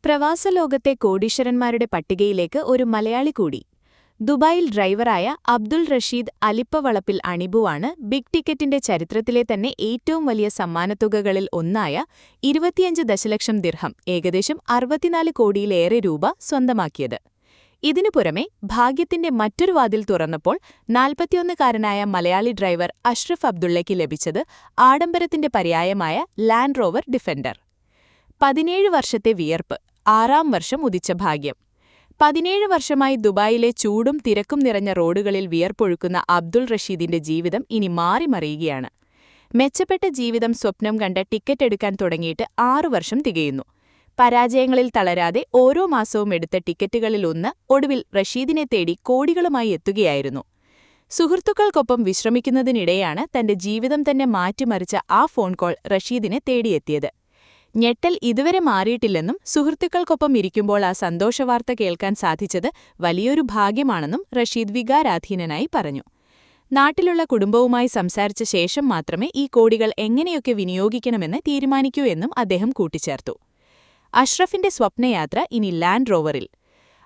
പ്രവാസലോകത്തെ കോടീശ്വരന്മാരുടെ പട്ടികയിലേക്ക് ഒരു മലയാളി കൂടി. ദുബായിൽ ഡ്രൈവറായ അബ്ദുൾ റഷീദ് അലിപ്പവളപ്പിൽ അണിബുവാണ് ബിഗ് ടിക്കറ്റിന്റെ ചരിത്രത്തിലെ തന്നെ ഏറ്റവും വലിയ സമ്മാനത്തുകകളിൽ ഒന്നായ 25 ദശലക്ഷം ദിർഹം ഏകദേശം 64 കോടിയിലേറെ രൂപ സ്വന്തമാക്കിയത്. ഇതിനു പുറമെ ഭാഗ്യത്തിന്റെ മറ്റൊരു വാതിൽ തുറന്നപ്പോൾ 41കാരനായ മലയാളി ഡ്രൈവർ അഷ്റഫ് അബ്ദുള്ളയ്ക്ക് ലഭിച്ചത് ആഡംബരത്തിന്റെ പര്യായമായ ലാൻഡ് റോവർ ഡിഫൻഡർ. 17 വർഷത്തെ വിയർപ്പ്, 6ാം വർഷം ഉദിച്ച ഭാഗ്യം. 17 വർഷമായി ദുബായിലെ ചൂടും തിരക്കും നിറഞ്ഞ റോഡുകളിൽ വിയർപ്പൊഴുക്കുന്ന അബ്ദുൾ റഷീദിന്റെ ജീവിതം ഇനി മാറിമറിയുകയാണ്. മെച്ചപ്പെട്ട ജീവിതം സ്വപ്നം കണ്ട് ടിക്കറ്റ് എടുക്കാൻ തുടങ്ങിയിട്ട് 6 വർഷം തികയുന്നു. പരാജയങ്ങളിൽ തളരാതെ ഓരോ മാസവും എടുത്ത ടിക്കറ്റുകളിലൊന്ന് ഒടുവിൽ റഷീദിനെ തേടി കോടികളുമായി എത്തുകയായിരുന്നു. സുഹൃത്തുക്കൾക്കൊപ്പം വിശ്രമിക്കുന്നതിനിടെയാണ് തന്റെ ജീവിതം തന്നെ മാറ്റിമറിച്ച ആ ഫോൺ കോൾ റഷീദിനെ തേടിയെത്തിയത്. ഞെട്ടൽ ഇതുവരെ മാറിയിട്ടില്ലെന്നും സുഹൃത്തുക്കൾക്കൊപ്പം ഇരിക്കുമ്പോൾ ആ സന്തോഷവാർത്ത കേൾക്കാൻ സാധിച്ചത് വലിയൊരു ഭാഗ്യമാണെന്നും റഷീദ് വികാരാധീനനായി പറഞ്ഞു. നാട്ടിലുള്ള കുടുംബവുമായി സംസാരിച്ച ശേഷം മാത്രമേ ഈ കോടികൾ എങ്ങനെയൊക്കെ വിനിയോഗിക്കണമെന്ന് തീരുമാനിക്കൂ എന്നും അദ്ദേഹം കൂട്ടിച്ചേർത്തു. അഷ്റഫിന്റെ സ്വപ്നയാത്ര ഇനി ലാൻഡ് റോവറിൽ.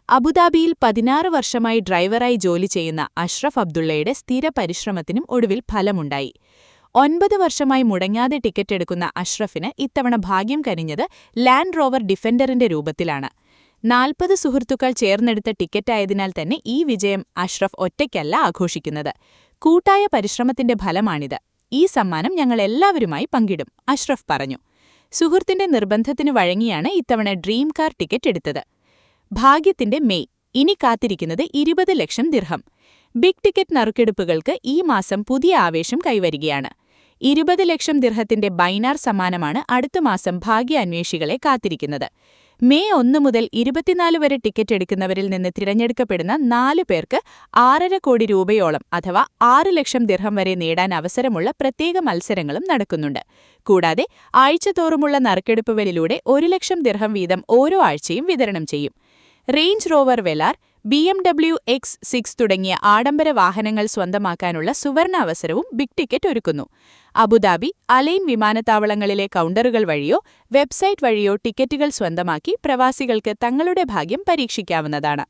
അബുദാബിയിൽ 16 വർഷമായി ഡ്രൈവറായി ജോലി ചെയ്യുന്ന അഷ്റഫ് അബ്ദുള്ളയുടെ സ്ഥിര പരിശ്രമത്തിനും ഒടുവിൽ ഫലമുണ്ടായി. 9 വർഷമായി മുടങ്ങാതെ ടിക്കറ്റെടുക്കുന്ന അഷ്റഫിന് ഇത്തവണ ഭാഗ്യം കനിഞ്ഞത് ലാൻഡ് റോവർ ഡിഫൻഡറിന്റെ രൂപത്തിലാണ്. 40 സുഹൃത്തുക്കൾ ചേർന്നെടുത്ത ടിക്കറ്റായതിനാൽ തന്നെ ഈ വിജയം അഷ്റഫ് ഒറ്റയ്ക്കല്ല ആഘോഷിക്കുന്നത്. കൂട്ടായ പരിശ്രമത്തിന്റെ ഫലമാണിത്. ഈ സമ്മാനം ഞങ്ങളെല്ലാവരുമായി പങ്കിടും, അഷ്റഫ് പറഞ്ഞു. സുഹൃത്തിന്റെ നിർബന്ധത്തിനു വഴങ്ങിയാണ് ഇത്തവണ ഡ്രീം കാർ ടിക്കറ്റ് എടുത്തത്. ഭാഗ്യത്തിന്റെ മെയ്. ഇനി കാത്തിരിക്കുന്നത് 20 ലക്ഷം ദിർഹം. ബിഗ് ടിക്കറ്റ് നറുക്കെടുപ്പുകൾക്ക് ഈ മാസം പുതിയ ആവേശം കൈവരികയാണ്. 20 ലക്ഷം ദിർഹത്തിന്റെ ബൈനാർ സമ്മാനമാണ് അടുത്ത മാസം ഭാഗ്യാന്വേഷികളെ കാത്തിരിക്കുന്നത്. മെയ് 1 മുതൽ 24 വരെ ടിക്കറ്റ് എടുക്കുന്നവരിൽ നിന്ന് തിരഞ്ഞെടുക്കപ്പെടുന്ന 4 പേർക്ക് 6.5 കോടി രൂപയോളം അഥവാ 6 ലക്ഷം ദിർഹം വരെ നേടാൻ അവസരമുള്ള പ്രത്യേക മത്സരങ്ങളും നടക്കുന്നുണ്ട്. കൂടാതെ ആഴ്ചതോറുമുള്ള നറുക്കെടുപ്പുകളിലൂടെ 1 ലക്ഷം ദിർഹം വീതം ഓരോ ആഴ്ചയും വിതരണം ചെയ്യും. Range rover Velar, BMW X6 തുടങ്ങിയ ആഡംബര വാഹനങ്ങൾ സ്വന്തമാക്കാനുള്ള സുവർണ അവസരവും ബിഗ് ടിക്കറ്റ് ഒരുക്കുന്നു. അബുദാബി, അലൈൻ വിമാനത്താവളങ്ങളിലെ കൗണ്ടറുകൾ വഴിയോ വെബ്സൈറ്റ് വഴിയോ ടിക്കറ്റുകൾ സ്വന്തമാക്കി പ്രവാസികൾക്ക് തങ്ങളുടെ ഭാഗ്യം പരീക്ഷിക്കാവുന്നതാണ്.